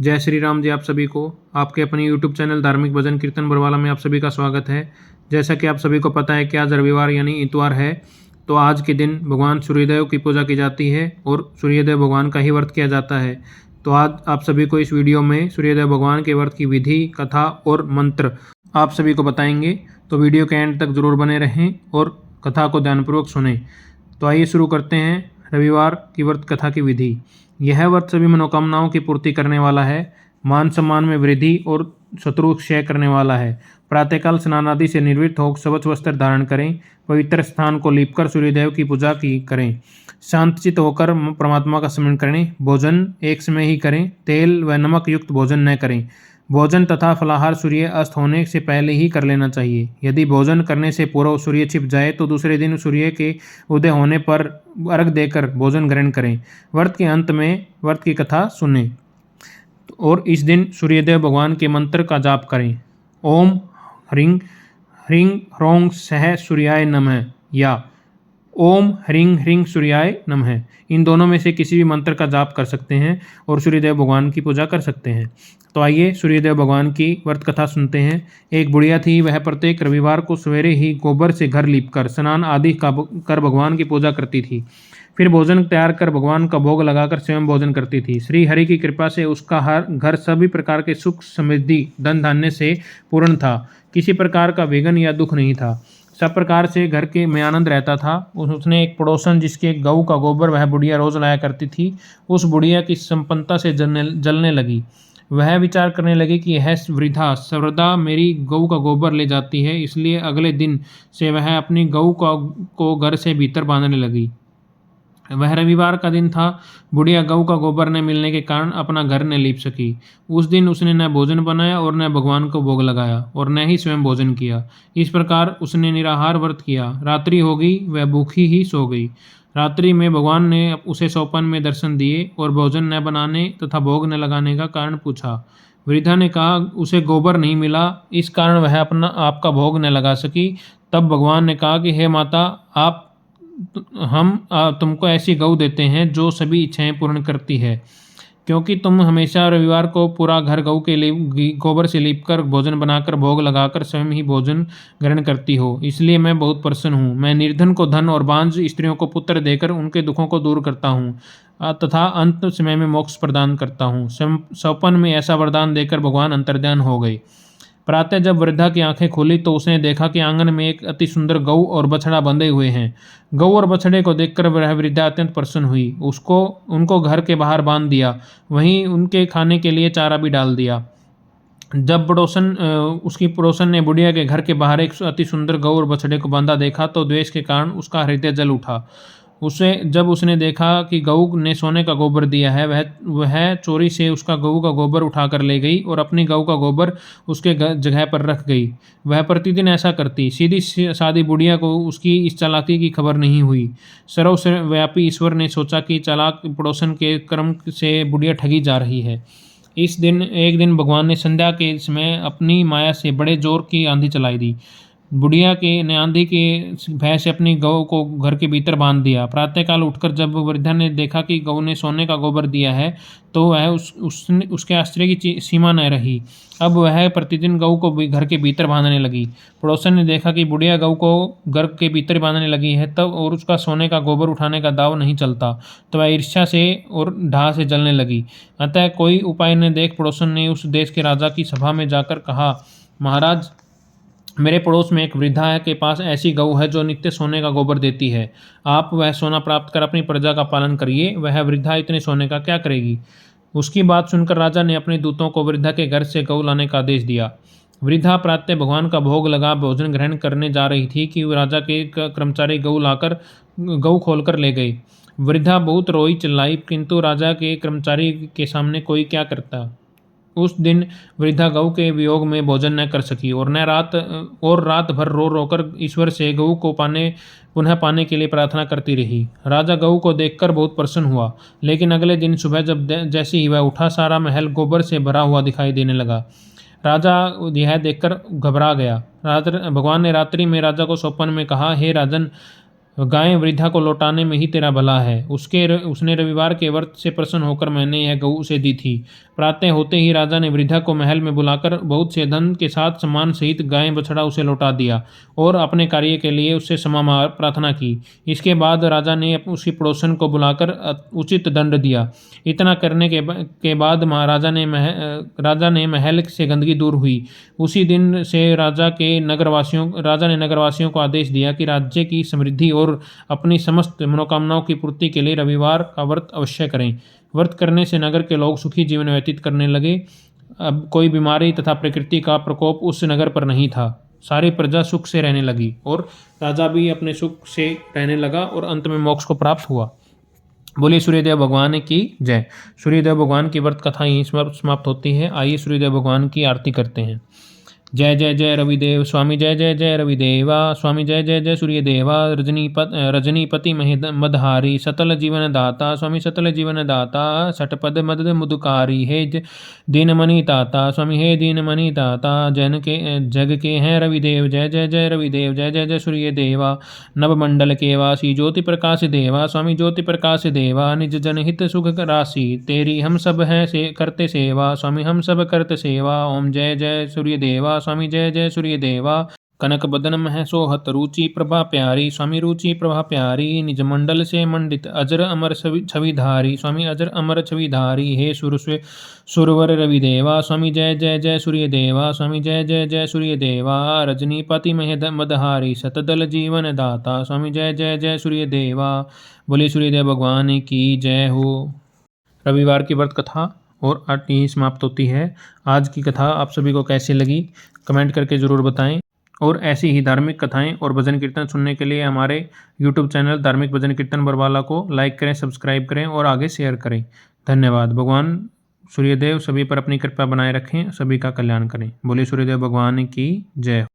जय श्री राम जी। आप सभी को आपके अपने YouTube चैनल धार्मिक भजन कीर्तन बरवाला में आप सभी का स्वागत है। जैसा कि आप सभी को पता है कि आज रविवार यानी इतवार है, तो आज के दिन भगवान सूर्यदेव की पूजा की जाती है और सूर्यदेव भगवान का ही व्रत किया जाता है। तो आज आप सभी को इस वीडियो में सूर्यदेव भगवान के व्रत की विधि, कथा और मंत्र आप सभी को बताएंगे। तो वीडियो के एंड तक जरूर बने रहें और कथा को ध्यानपूर्वक सुनें। तो आइए शुरू करते हैं रविवार की व्रत कथा की विधि। यह व्रत सभी मनोकामनाओं की पूर्ति करने वाला है, मान सम्मान में वृद्धि और शत्रु क्षय करने वाला है। प्रातःकाल स्नान आदि से निर्वृत्त होकर स्वच्छ वस्त्र धारण करें, पवित्र स्थान को लीपकर सूर्यदेव की पूजा की करें, शांतचित्त होकर परमात्मा का स्मरण करें। भोजन एक समय ही करें, तेल व नमक युक्त भोजन न करें। भोजन तथा फलाहार सूर्य अस्त होने से पहले ही कर लेना चाहिए। यदि भोजन करने से पूर्व सूर्य छिप जाए तो दूसरे दिन सूर्य के उदय होने पर अर्घ देकर भोजन ग्रहण करें। व्रत के अंत में व्रत की कथा सुनें और इस दिन सूर्यदेव भगवान के मंत्र का जाप करें। ओम ह्रीं ह्रीं ह्रौं सह सूर्याय नमः या ओम ह्रीं ह्रीं सूर्याय नमः, इन दोनों में से किसी भी मंत्र का जाप कर सकते हैं और सूर्यदेव भगवान की पूजा कर सकते हैं। तो आइए सूर्यदेव भगवान की व्रत कथा सुनते हैं। एक बुढ़िया थी, वह प्रत्येक रविवार को सवेरे ही गोबर से घर लीपकर स्नान आदि कर भगवान की पूजा करती थी। फिर भोजन तैयार कर भगवान का भोग लगाकर स्वयं भोजन करती थी। श्री हरि की कृपा से उसका हर घर सभी प्रकार के सुख समृद्धि धन धान्य से पूर्ण था। किसी प्रकार का विघ्न या दुख नहीं था। सब प्रकार से घर के में आनंद रहता था। उसने एक पड़ोसन जिसके गऊ का गोबर वह बुढ़िया रोज लाया करती थी, उस बुढ़िया की संपन्नता से जलने लगी। वह विचार करने लगी कि यह वृद्धा सर्वदा मेरी गऊ का गोबर ले जाती है, इसलिए अगले दिन से वह अपनी गऊ को घर से भीतर बांधने लगी। वह रविवार का दिन था। बुढ़िया गऊ का गोबर न मिलने के कारण अपना घर न लीप सकी। उस दिन उसने न भोजन बनाया और न भगवान को भोग लगाया और न ही स्वयं भोजन किया। इस प्रकार उसने निराहार व्रत किया। रात्रि हो गई, वह भूखी ही सो गई। रात्रि में भगवान ने उसे स्वप्न में दर्शन दिए और भोजन न बनाने तथा भोग न लगाने का कारण पूछा। वृद्धा ने कहा उसे गोबर नहीं मिला, इस कारण वह अपना आपका भोग न लगा सकी। तब भगवान ने कहा कि हे माता, हम तुमको ऐसी गऊ देते हैं जो सभी इच्छाएं पूर्ण करती है। क्योंकि तुम हमेशा रविवार को पूरा घर गऊ के लिए गोबर से लीपकर भोजन बनाकर भोग लगाकर स्वयं ही भोजन ग्रहण करती हो, इसलिए मैं बहुत प्रसन्न हूँ। मैं निर्धन को धन और बांझ स्त्रियों को पुत्र देकर उनके दुखों को दूर करता हूँ तथा अंत समय में मोक्ष प्रदान करता हूँ। स्वप्न में ऐसा वरदान देकर भगवान अंतर्ध्यान हो गए। प्रातः जब वृद्धा की आंखें खोली तो उसने देखा कि आंगन में एक अति सुंदर गऊ और बछड़ा बंधे हुए हैं। गऊ और बछड़े को देखकर वह वृद्धा अत्यंत प्रसन्न हुई। उनको घर के बाहर बांध दिया, वहीं उनके खाने के लिए चारा भी डाल दिया। जब उसकी पड़ोसन ने बुढ़िया के घर के बाहर एक अति सुंदर गऊ और बछड़े को बांधा देखा तो द्वेष के कारण उसका हृदय जल उठा। जब उसने देखा कि गऊ ने सोने का गोबर दिया है, वह चोरी से उसका गऊ का गोबर उठाकर ले गई और अपनी गऊ का गोबर उसके जगह पर रख गई। वह प्रतिदिन ऐसा करती। सीधी सादी बुढ़िया को उसकी इस चालाकी की खबर नहीं हुई। सर्वव्यापी ईश्वर ने सोचा कि चालाक पड़ोसन के कर्म से बुढ़िया ठगी जा रही है। एक दिन भगवान ने संध्या के समय अपनी माया से बड़े जोर की आंधी चलाई दी। बुढ़िया ने आंधी के भय से अपनी गऊ को घर के भीतर बांध दिया। प्रातःकाल उठकर जब वृद्धा ने देखा कि गऊ ने सोने का गोबर दिया है तो वह उसके आश्चर्य की सीमा न रही। अब वह प्रतिदिन गऊ को घर के भीतर बांधने लगी। पड़ोसन ने देखा कि बुढ़िया गऊ को घर के भीतर बांधने लगी है तब और उसका सोने का गोबर उठाने का दाव नहीं चलता, तो वह ईर्ष्या से और ढाह से जलने लगी। अतः कोई उपाय न देख पड़ोसन ने उस देश के राजा की सभा में जाकर कहा, महाराज, मेरे पड़ोस में एक वृद्धा है के पास ऐसी गऊ है जो नित्य सोने का गोबर देती है। आप वह सोना प्राप्त कर अपनी प्रजा का पालन करिए। वह वृद्धा इतने सोने का क्या करेगी। उसकी बात सुनकर राजा ने अपने दूतों को वृद्धा के घर से गऊ लाने का आदेश दिया। वृद्धा प्रातः भगवान का भोग लगा भोजन ग्रहण करने जा रही थी कि राजा के कर्मचारी गऊ खोलकर ले गए। वृद्धा बहुत रोई चिल्लाई, किंतु राजा के कर्मचारी के सामने कोई क्या करता। उस दिन वृद्धा गऊ के वियोग में भोजन न कर सकी और रात भर रो रोकर ईश्वर से गऊ को पुनः पाने के लिए प्रार्थना करती रही। राजा गऊ को देखकर बहुत प्रसन्न हुआ, लेकिन अगले दिन सुबह जैसे ही वह उठा, सारा महल गोबर से भरा हुआ दिखाई देने लगा। राजा यह देखकर घबरा गया। भगवान ने रात्रि में राजा को स्वप्न में कहा, हे राजन, गाय वृद्धा को लौटाने में ही तेरा भला है। उसने रविवार के व्रत से प्रसन्न होकर मैंने यह गऊ उसे दी थी। प्रातः होते ही राजा ने वृद्धा को महल में बुलाकर बहुत से धन के साथ सम्मान सहित गाय बछड़ा उसे लौटा दिया और अपने कार्य के लिए उससे क्षमा प्रार्थना की। इसके बाद राजा ने उसकी पड़ोसन को बुलाकर उचित दंड दिया। इतना करने के बाद राजा ने महल से गंदगी दूर हुई। उसी दिन से राजा ने नगरवासियों को आदेश दिया कि राज्य की समृद्धि और अपनी समस्त मनोकामनाओं की पूर्ति के लिए रविवार का व्रत अवश्य करें। व्रत करने से नगर के लोग सुखी जीवन व्यतीत करने लगे। अब कोई बीमारी तथा प्रकृति का प्रकोप उस नगर पर नहीं था। सारी प्रजा सुख से रहने लगी और राजा भी अपने सुख से रहने लगा और अंत में मोक्ष को प्राप्त हुआ। बोलिए सूर्यदेव भगवान की जय। सूर्यदेव भगवान की व्रत कथा यहीं समाप्त होती है। आइए सूर्यदेव भगवान की आरती करते हैं। जय जय जय रविदेव स्वामी, जय जय जय रविदेवा स्वामी, जय जय जय सूर्यदेवा। रजनीपति मदहारी सतल जीवन दाता स्वामी, सतल जीवन दाता। सटपद मदद मुदकारी हे दीनमणि ताता स्वामी, हे दीनमणि ताता। जग के हैं रविदेव, जय जय जय रविदेव, जय जय जय सूर्यदेवा। नवमंडल के वासी ज्योति प्रकाश देवा स्वामी, ज्योति प्रकाश देवा। निज जनहित सुख राशि तेरी हम सब हैं करते सेवा स्वामी, हम सब करते सेवा। ओम जय जय सूर्यदेवा स्वामी, जय जय सूर्यदेवा। कनक बदन मह सोहत रुचि प्रभा प्यारी स्वामी, रुचि प्रभा प्यारी। निज मंडल से मंडित अजर अमर छविधारी स्वामी, अजर अमर छविधारी। हे सुरवर रविदेवा स्वामी, जय जय जय सूर्यदेवा स्वामी, जय जय जय सूर्यदेवा। रजनीपति मदहारी सतदल जीवन दाता स्वामी, जय जय जय सूर्यदेवा। बोले सूर्यदेव भगवान की जय हो। रविवार की व्रत कथा और यहीं समाप्त होती है। आज की कथा आप सभी को कैसी लगी कमेंट करके ज़रूर बताएं और ऐसी ही धार्मिक कथाएं और भजन कीर्तन सुनने के लिए हमारे YouTube चैनल धार्मिक भजन कीर्तन बरवाला को लाइक करें, सब्सक्राइब करें और आगे शेयर करें। धन्यवाद। भगवान सूर्यदेव सभी पर अपनी कृपा बनाए रखें, सभी का कल्याण करें। बोले सूर्यदेव भगवान की जय।